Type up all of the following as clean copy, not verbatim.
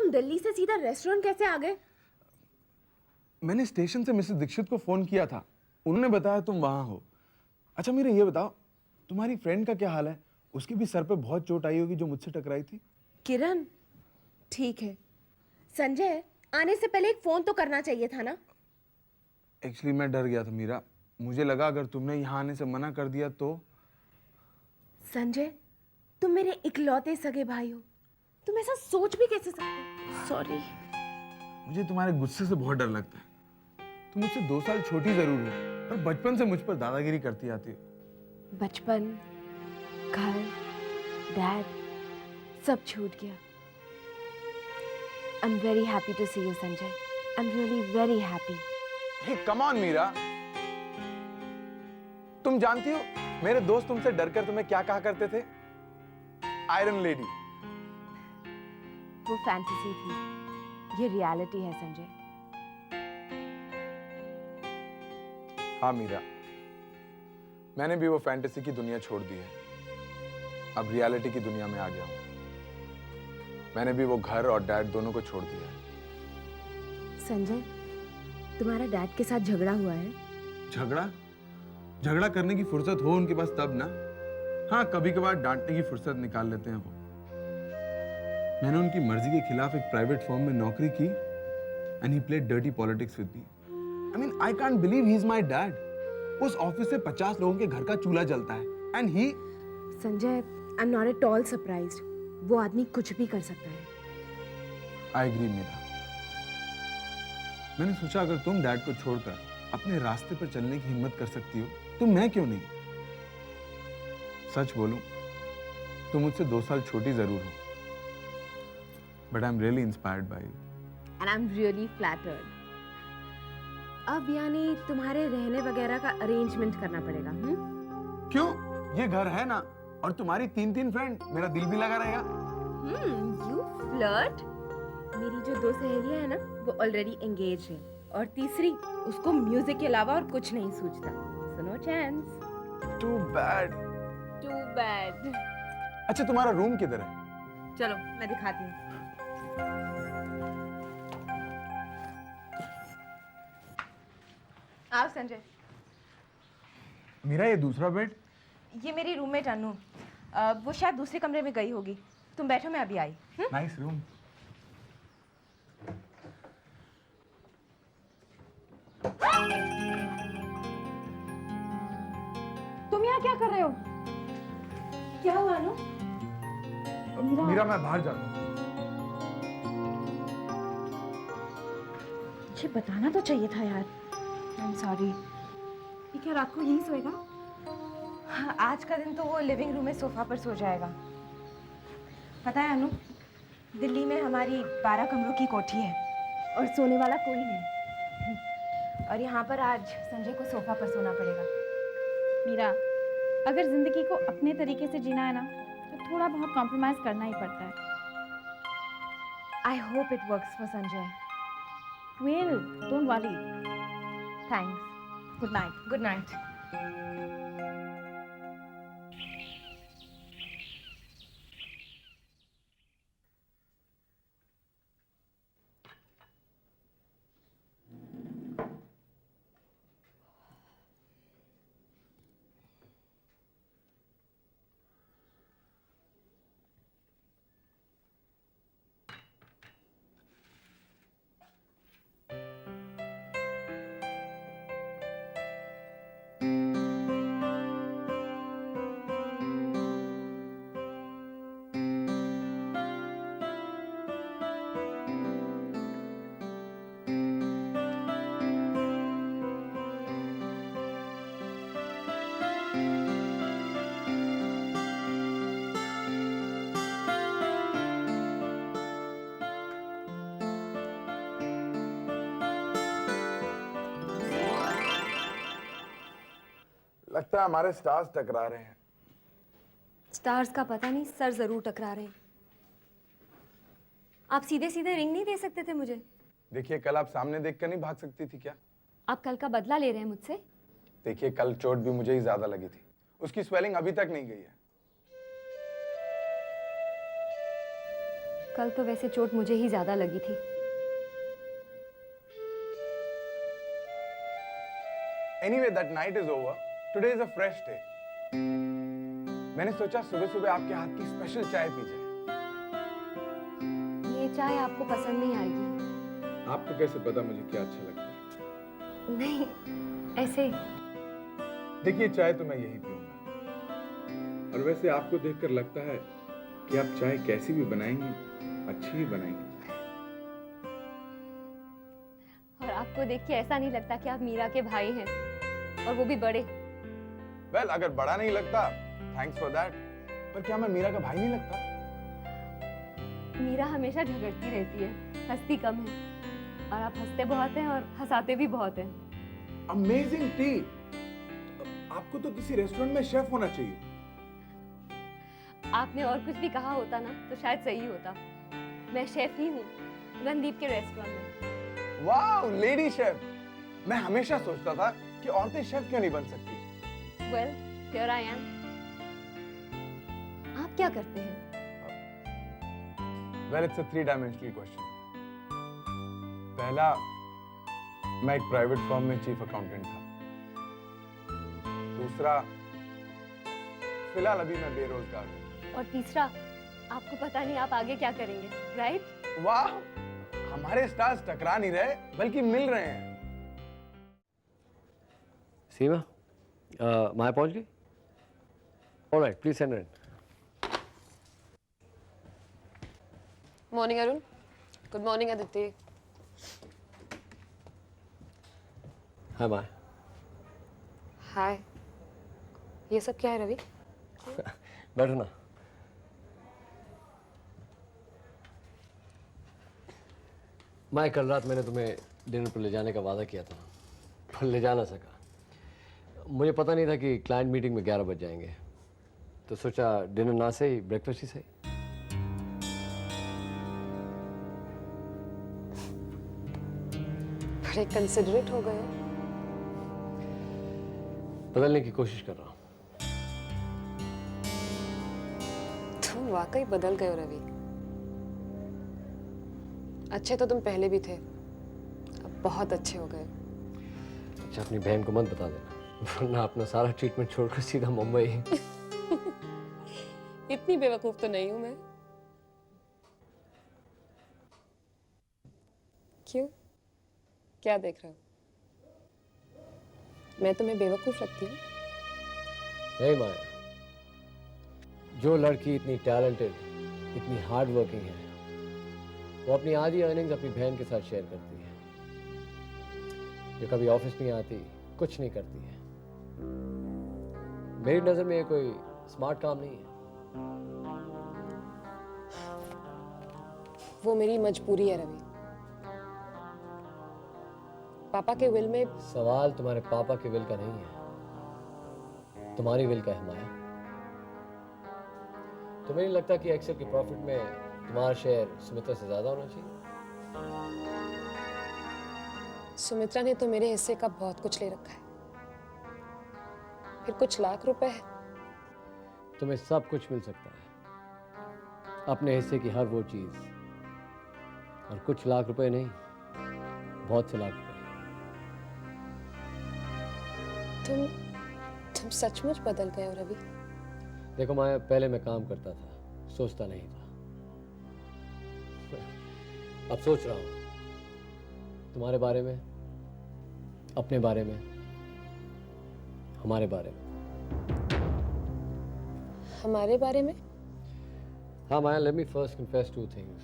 तुम दिल्ली से सीधा रेस्टोरेंट कैसे आ गए? मैंने स्टेशन से मिसेस दीक्षित को फोन किया था, उन्होंने बताया तुम वहां हो। अच्छा मेरे ये बताओ, तुम्हारी फ्रेंड का क्या हाल है? उसकी भी सर पे बहुत चोट आई होगी जो मुझसे टकराई थी। किरण ठीक है। संजय, आने से पहले एक फोन तो करना चाहिए था ना। एक्चुअली मैं डर गया था मीरा, मुझे लगा अगर तुमने यहाँ आने से मना कर दिया तो। संजय, तुम मेरे इकलौते सगे भाई हो, तुम ऐसा सोच भी कैसे सकते हो? सॉरी। मुझे तुम्हारे गुस्से से बहुत डर लगता है। तुम मुझसे 2 साल छोटी जरूर हो, पर बचपन से मुझ पर दादागिरी करती आती हो। बचपन, घर, डैड सब छूट गया। I am very happy to see you Sanjay. I am really very happy. Hey come on Meera, तुम जानती हो मेरे दोस्त तुमसे डरकर तुम्हें क्या कहा करते थे? Iron lady. वो फैंटेसी थी, ये रियलिटी है संजय। हाँ मीरा, मैंने भी वो फैंटेसी की दुनिया छोड़ दी है, अब रियलिटी की दुनिया में आ गया हूं। मैंने भी वो घर और डैड दोनों को छोड़ दिया है। संजय, तुम्हारा डैड के साथ झगड़ा हुआ है? झगड़ा? झगड़ा करने की फुर्सत हो उनके पास तब ना। हाँ, कभी कभार डांटने की फुर्सत निकाल लेते हैं वो। मैंने उनकी मर्जी के खिलाफ एक प्राइवेट फर्म में नौकरी की and he played dirty politics with me. I mean I can't believe he is my dad. उस ऑफिस से 50 लोगों के घर का चूल्हा जलता है and he. Sanjay, I am not at all surprised. वो आदमी कुछ भी कर सकता है। I agree Meera. मैंने सोचा अगर तुम डैड को छोड़कर अपने रास्ते पर चलने की हिम्मत कर सकती हो तो मैं क्यों नहीं। सच बोलूं, तुम मुझसे 2 साल छोटी जरूर हो, but I am really inspired by you and I am really flattered. अब यानी तुम्हारे रहने वगैरह का अरेंजमेंट करना पड़ेगा। क्यों? ये घर है ना, और तुम्हारी 3 फ्रेंड, मेरा दिल भी लगा रहेगा। You flirt. मेरी जो 2 सहेलियां हैं ना, वो ऑलरेडी एंगेज है, और तीसरी, उसको म्यूजिक के अलावा और कुछ नहीं सूझता। So no chance. Too bad. Too bad. अच्छा तुम्हारा रूम किधर है? चलो मैं दिखाती हूँ। आओ संजय। मेरा ये दूसरा बेड? ये मेरी रूममेट अनु, वो शायद दूसरे कमरे में गई होगी। तुम बैठो, मैं अभी आई। Nice room. तुम यहाँ क्या कर रहे हो? क्या हुआ अनु? मीरा मैं बाहर जाता हूँ। मुझे बताना तो चाहिए था यार। I am sorry. ये क्या रात को यहीं सोएगा? हाँ, आज का दिन तो वो लिविंग रूम में सोफा पर सो जाएगा। पता है अनु, दिल्ली में हमारी 12 कमरों की कोठी है और सोने वाला कोई नहीं। और यहाँ पर आज संजय को सोफा पर सोना पड़ेगा। मीरा, अगर जिंदगी को अपने तरीके से जीना है ना, तो थोड़ा बहुत कॉम्प्रोमाइज करना ही पड़ता है। I hope it works for Sanjay. Will, don't worry. Thanks. Good night. Good night. लगता है हमारे स्टार्स टकरा रहे हैं। स्टार्स का पता नहीं, सर जरूर टकरा रहे। आप सीधे सीधे रिंग नहीं दे सकते थे मुझे? देखिए, कल आप सामने देखकर नहीं भाग सकती थी क्या? आप कल का बदला ले रहे हैं मुझसे? देखिए, कल चोट भी मुझे ही ज्यादा लगी थी, उसकी स्वेलिंग अभी तक नहीं गई है। कल तो वैसे चोट मुझे ही ज़्यादा लगी थी। Anyway, that night is over. Today is a fresh day. मैंने सोचा सुबह सुबह आपके हाथ की स्पेशल चाय पी जाए। ये चाय आपको पसंद नहीं आएगी। आपको कैसे पता मुझे क्या अच्छा लगता है? नहीं, ऐसे ही। देखिए, चाय तो मैं यही पीऊंगा। और वैसे आपको देखकर लगता है कि आप चाय कैसी भी बनाएंगी, अच्छी ही बनाएंगी। और आपको देख के ऐसा नहीं लगता कि आप मीरा के भाई हैं, और वो भी बड़े। Well, अगर बड़ा नहीं लगता, थैंक्स फॉर दैट। पर क्या मैं मीरा का भाई नहीं लगता? मीरा हमेशा झगड़ती रहती है, हंसती कम है। और आप हंसते बहुत हैं और हंसाते भी बहुत हैं। Amazing T. आपको तो किसी रेस्टोरेंट में शेफ होना चाहिए। आपने और कुछ भी कहा होता ना तो शायद सही होता। मैं शेफ ही हूँ, रणदीप के रेस्टोरेंट में। वाह, लेडी शेफ। मैं हमेशा सोचता था कि औरतें शेफ क्यों नहीं बन सकती। Well, here I am. आप क्या करते हैं? Well, it's a three-dimensional question. पहला, मैं एक प्राइवेट फर्म में चीफ अकाउंटेंट था। दूसरा, फिलहाल अभी मैं बेरोजगार हूँ। और तीसरा, आपको पता नहीं आप आगे क्या करेंगे, राइट? वाह, हमारे स्टार्स टकरा नहीं रहे बल्कि मिल रहे हैं। सीमा, माया पहुंच गई? Alright, please send in. Morning Arun. Good morning Aditi. Hi Maya. Hi. ये सब क्या है रवि? बैठो ना। माया, कल रात मैंने तुम्हें डिनर पर ले जाने का वादा किया था, पर ले जा ना सका। मुझे पता नहीं था कि क्लाइंट मीटिंग में 11 बज जाएंगे, तो सोचा डिनर ना से ही ब्रेकफास्ट ही सही। बड़े कंसिडरेट हो गए हो। बदलने की कोशिश कर रहा हूँ। तुम वाकई बदल गए हो रवि। अच्छे तो तुम पहले भी थे, अब बहुत अच्छे हो गए। अच्छा, अपनी बहन को मत बता देना, वरना अपना सारा ट्रीटमेंट छोड़कर सीधा मुंबई। इतनी बेवकूफ तो नहीं हूं मैं। क्यों? क्या देख रहे हो? मैं तुम्हें बेवकूफ लगती हूँ? नहीं माया, जो लड़की इतनी टैलेंटेड, इतनी हार्ड वर्किंग है, वो अपनी आधी अर्निंग्स अपनी बहन के साथ शेयर करती है, जो कभी ऑफिस नहीं आती, कुछ नहीं करती है। मेरी नजर में ये कोई स्मार्ट काम नहीं है। वो मेरी मजबूरी है रवि। पापा के विल में। सवाल तुम्हारे पापा के विल का नहीं है, तुम्हारी विल का है माया। तुम्हें नहीं लगता कि एक्सेल के प्रॉफिट में तुम्हारा शेयर सुमित्रा से ज्यादा होना चाहिए? सुमित्रा ने तो मेरे हिस्से का बहुत कुछ ले रखा है, फिर कुछ लाख रुपए है। तुम्हें सब कुछ मिल सकता है, अपने हिस्से की हर वो चीज, और कुछ लाख रुपए नहीं, बहुत से लाख रुपए। तुम सचमुच बदल गए हो रवि। देखो माया, पहले मैं काम करता था, सोचता नहीं था। अब सोच रहा हूं तुम्हारे बारे में, अपने बारे में, हमारे बारे में। हमारे बारे में? हाँ Maya, let me first confess two things.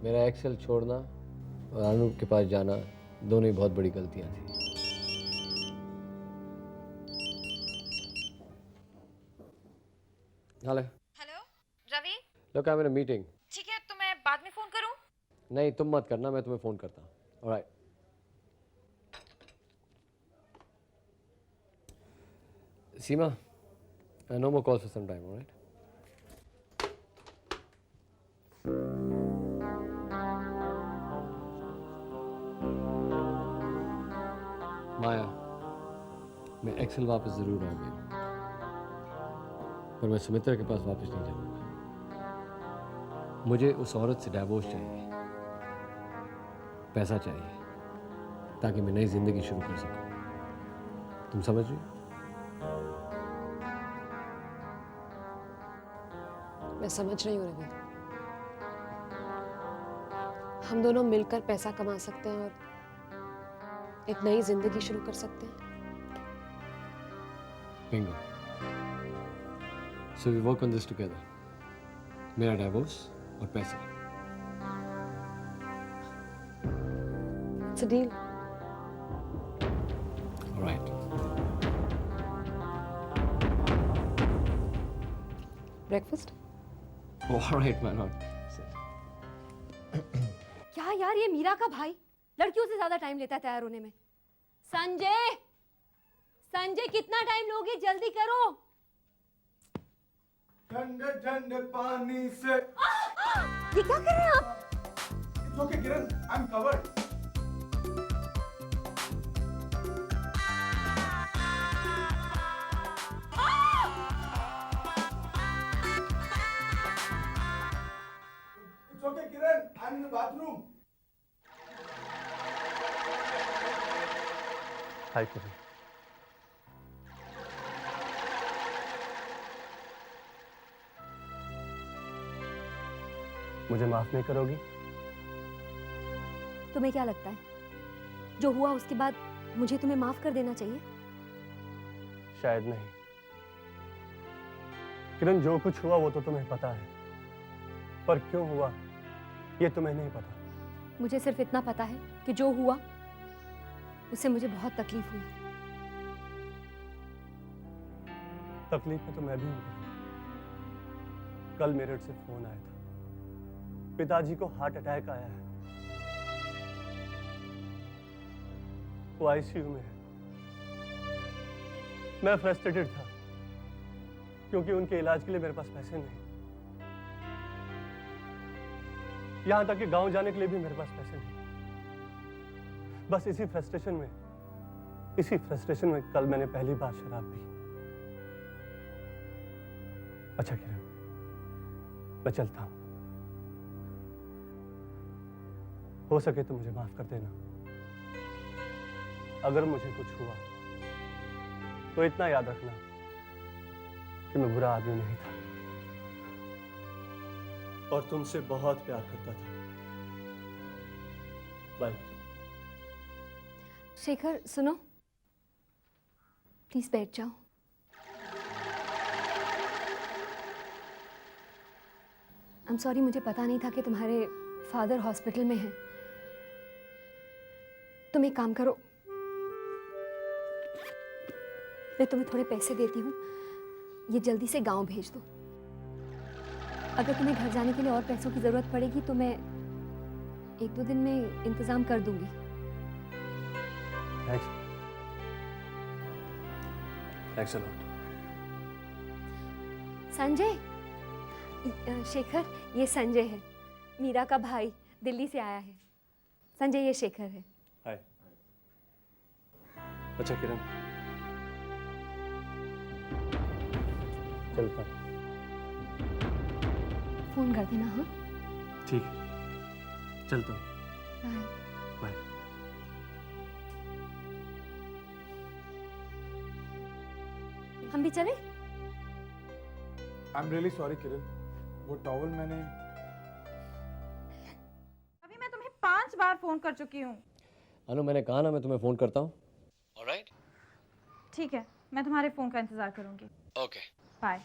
मेरा एक्सेल छोड़ना और अनूप के पास जाना दोनों ही बहुत बड़ी गलतियां थी। Hello hello Ravi. लोग, I M in a meeting. ठीक है, तो मैं बाद में फोन करूं? नहीं, तुम मत करना, मैं तुम्हें फोन करता हूँ। Alright. Seema, no more calls for some time, all right? माया, मैं एक्सेल वापस जरूर आ गया, पर मैं सुमित्रा के पास वापस नहीं जाऊंगा। मुझे उस औरत से डाइवोर्स चाहिए, पैसा चाहिए, ताकि मैं नई जिंदगी शुरू कर सकूं। तुम समझ रही हो? मैं समझ रही हूँ रवि। हम दोनों मिलकर पैसा कमा सकते हैं और एक नई जिंदगी शुरू कर सकते हैं। Bingo. So we work on this together. मेरा डाइवोर्स और पैसा। It's a deal. Alright. Breakfast? Alright, why not? क्या यार, ये मीरा का भाई लड़कियों से ज्यादा टाइम लेता है तैयार होने में। संजय, संजय कितना टाइम लोगे, जल्दी करो। ठंडे ठंडे पानी से। ये क्या कर रहे हैं आप? It's okay, Kiran. I'm covered. It's okay, Kiran. I'm in the bathroom. हाय किरण। मुझे माफ नहीं करोगी? तुम्हें क्या लगता है, जो हुआ उसके बाद मुझे तुम्हें माफ कर देना चाहिए? शायद नहीं। किरण, जो कुछ हुआ वो तो तुम्हें पता है, पर क्यों हुआ ये तुम्हें नहीं पता। मुझे सिर्फ इतना पता है कि जो हुआ उससे मुझे बहुत तकलीफ हुई। तकलीफ में तो मैं भी हूं। कल मेरठ से फोन आया था, पिताजी को हार्ट अटैक आया है, वो आईसीयू में है। मैं फ्रस्ट्रेटेड था क्योंकि उनके इलाज के लिए मेरे पास पैसे नहीं, यहां तक कि गांव जाने के लिए भी मेरे पास पैसे नहीं। बस इसी फ्रस्ट्रेशन में कल मैंने पहली बार शराब पी। अच्छा किरण, मैं चलता हूं। हो सके तो मुझे माफ कर देना। अगर मुझे कुछ हुआ तो इतना याद रखना कि मैं बुरा आदमी नहीं था और तुमसे बहुत प्यार करता था। बाय। शेखर सुनो, प्लीज बैठ जाओ। आई एम सॉरी, मुझे पता नहीं था कि तुम्हारे फादर हॉस्पिटल में हैं। तुम एक काम करो, मैं तुम्हें थोड़े पैसे देती हूँ, ये जल्दी से गांव भेज दो। अगर तुम्हें घर जाने के लिए और पैसों की जरूरत पड़ेगी तो मैं 1-2 दिन में इंतजाम कर दूंगी। Thanks a lot. Sanjay, Shekhar, ये संजय है, मीरा का भाई, दिल्ली से आया है। संजय, ये शेखर है। हाय। अच्छा किरण, चलता हूं। फोन कर देना। हाँ, ठीक है, चलता हूँ। बाय। बाय। हम भी चले? I'm really sorry, Kiran. वो टॉवल मैंने। अभी मैं तुम्हें 5 बार फोन कर चुकी हूँ। अनु, मैंने कहा ना मैं तुम्हें फोन करता हूँ। ऑलराइट? ठीक है, मैं तुम्हारे फोन का इंतजार करूंगी। ओके। बाय।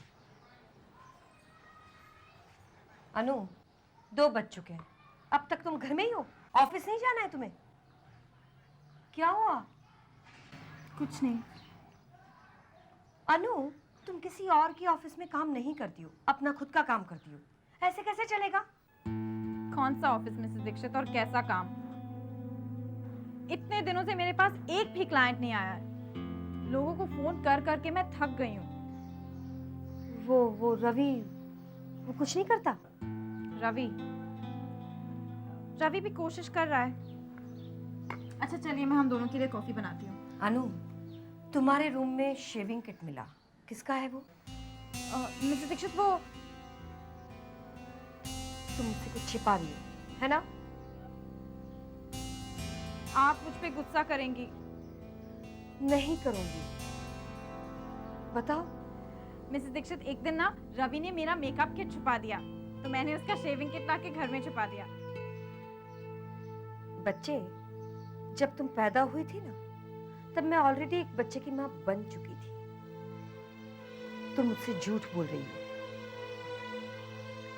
अनु, 2 बज चुके हैं, अब तक तुम घर में ही हो? ऑफिस नहीं जाना है तुम्हें? क्या हुआ? कुछ नहीं। अनु, तुम किसी और की ऑफिस में काम नहीं करती हो, अपना खुद का काम करती हो, ऐसे कैसे चलेगा? कौन सा ऑफिस मिसेस दीक्षित, और कैसा काम? इतने दिनों से मेरे पास एक भी क्लाइंट नहीं आया है। लोगों को फोन कर करके मैं थक गई हूँ। वो रवि, वो कुछ नहीं करता? रवि भी कोशिश कर रहा है। अच्छा चलिए, मैं हम दोनों के लिए कॉफी बनाती हूँ। अनु, तुम्हारे रूम में शेविंग किट मिला, किसका है वो? मिसेस दीक्षित, वो तुम मुझसे कुछ छिपा रही हो, है ना? आप मुझ पे गुस्सा करेंगी। नहीं करूंगी। बताओ। मिसेस दीक्षित, एक दिन ना रवि ने मेरा मेकअप किट छुपा दिया, तो मैंने उसका शेविंग किट लाके घर में छुपा दिया। बच्चे, जब तुम पैदा हुई थी ना, तब मैं ऑलरेडी एक बच्चे की माँ बन चुकी थी। तुम मुझसे झूठ बोल रही हो,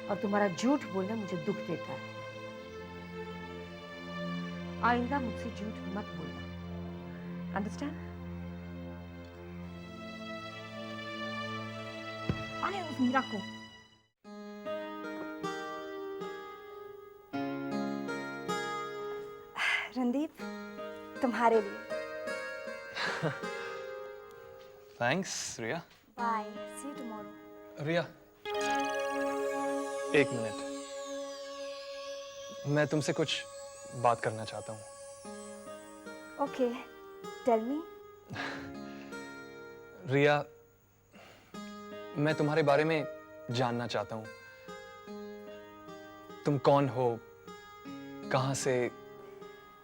और तुम्हारा झूठ बोलना मुझे दुख देता है। आइंदा मुझसे झूठ मत बोलना, अंडरस्टैंड? आने उस मीरा को। रणदीप, तुम्हारे लिए। Thanks Riya. Bye, see you tomorrow. Riya, एक मिनट, मैं तुमसे कुछ बात करना चाहता हूँ। Okay, tell me. रिया, मैं तुम्हारे बारे में जानना चाहता हूँ। तुम कौन हो, कहाँ से?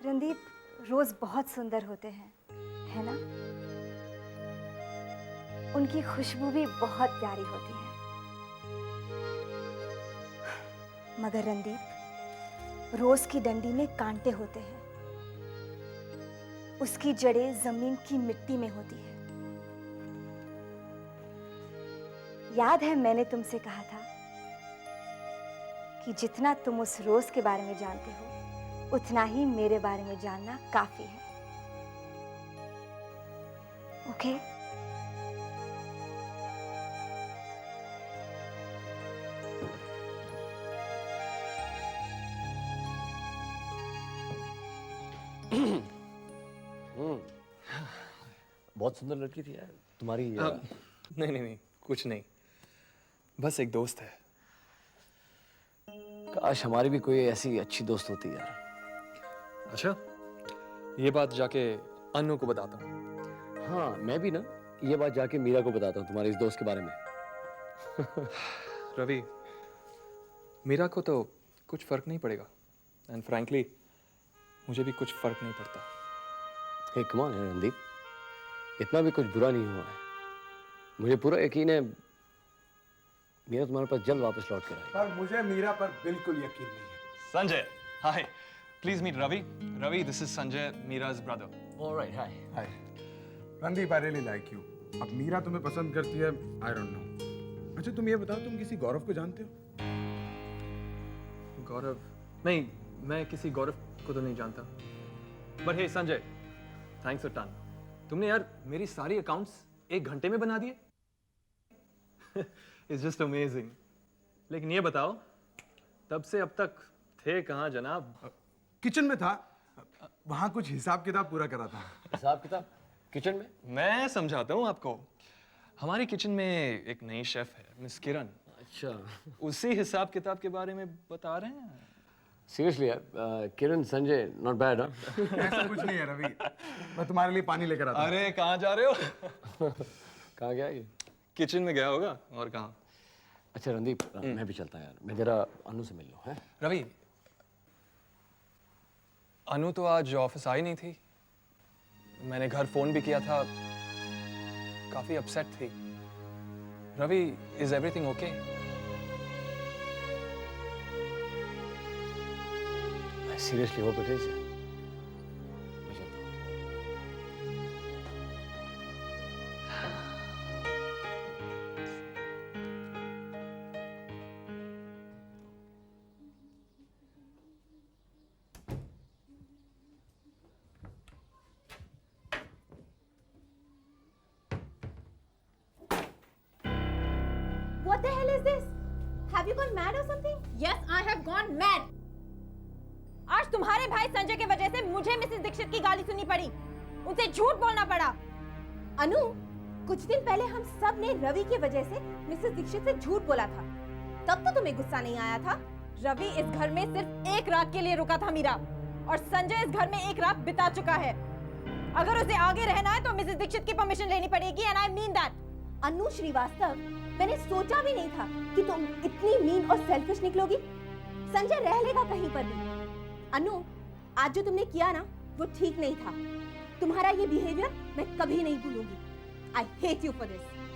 रणदीप, रोज बहुत सुंदर होते हैं, है ना? उनकी खुशबू भी बहुत प्यारी होती है। मगर रणदीप, रोज की डंडी में कांटे होते हैं, उसकी जड़ें जमीन की मिट्टी में होती है। याद है मैंने तुमसे कहा था कि जितना तुम उस रोज के बारे में जानते हो, उतना ही मेरे बारे में जानना काफी है। ओके? बहुत सुंदर लड़की थी यार तुम्हारी। नहीं, कुछ नहीं, बस एक दोस्त है। काश हमारी भी कोई ऐसी अच्छी दोस्त होती यार। अच्छा, ये बात जाके अनु को बताता हूँ। हाँ, मैं भी ना ये बात जाके मीरा को बताता हूँ तुम्हारे इस दोस्त के बारे में। रवि, मीरा को तो कुछ फर्क नहीं पड़ेगा, एंड फ्रैंकली मुझे भी कुछ फर्क नहीं पड़ता। हे कम ऑन रणदीप, इतना भी कुछ बुरा नहीं हुआ है। मुझे पूरा यकीन है मीरा तुम्हारे पास जल्द वापस लौट कर आएगी। पर मुझे मीरा पर बिल्कुल यकीन नहीं है। Sanjay, hi, please meet Ravi. Ravi, this is Sanjay, Meera's brother. Alright, hi. Hi Randeep, I really like you. अब मीरा तुम्हें पसंद करती है, आई डोंट नो। अच्छा तुम ये बताओ, तुम किसी गौरव को जानते हो? गौरव? नहीं, मैं किसी गौरव को तो नहीं जानता। But hey Sanjay, thanks a ton. तुमने यार मेरी सारी अकाउंट्स 1 घंटे में बना दिए। It's just amazing. लेकिन ये बताओ, तब से अब तक थे कहाँ जनाब? किचन में था, वहां कुछ हिसाब किताब पूरा करा था। हिसाब किताब किचन में? मैं समझाता हूँ आपको। हमारी किचन में एक नई शेफ है, मिस किरण। अच्छा, उसी हिसाब किताब के बारे में बता रहे हैं। सीरियसली यार, किरण, संजय, नॉट बैड। ऐसा कुछ नहीं है रवि, मैं तुम्हारे लिए पानी लेकर आता हूं। अरे कहाँ जा रहे हो? कहाँ गया ये? किचन में गया होगा, और कहाँ? अच्छा रणदीप, मैं भी चलता यार, मैं जरा अनु से मिल लूं, है? रवि, अनु तो आज ऑफिस आई नहीं थी। मैंने घर फोन भी किया था, काफी अपसेट थी। Ravi, is everything okay? I seriously hope it is. What the hell is this? Have you gone mad or something? Yes, I have gone mad. आज तुम्हारे भाई संजय के वजह से मुझे मिसेस दीक्षित की गाली सुननी पड़ी, उनसे झूठ बोलना पड़ा। अनु, कुछ दिन पहले हम सब ने रवि की वजह से मिसेस दीक्षित से झूठ बोला था, तब तो तुम्हें गुस्सा नहीं आया था। रवि इस घर में सिर्फ 1 रात के लिए रुका था मीरा, और संजय इस घर में 1 रात बिता चुका है। अगर उसे आगे रहना है तो मिसेस दीक्षित की परमिशन लेनी पड़ेगी, एंड आई मीन दैट। अनु श्रीवास्तव, मैंने सोचा भी नहीं था कि तुम इतनी मीन और सेल्फिश निकलोगी। संजय रह लेगा कहीं पर भी। अनु, आज जो तुमने किया ना वो ठीक नहीं था। तुम्हारा ये बिहेवियर मैं कभी नहीं भूलूंगी। I hate you for this.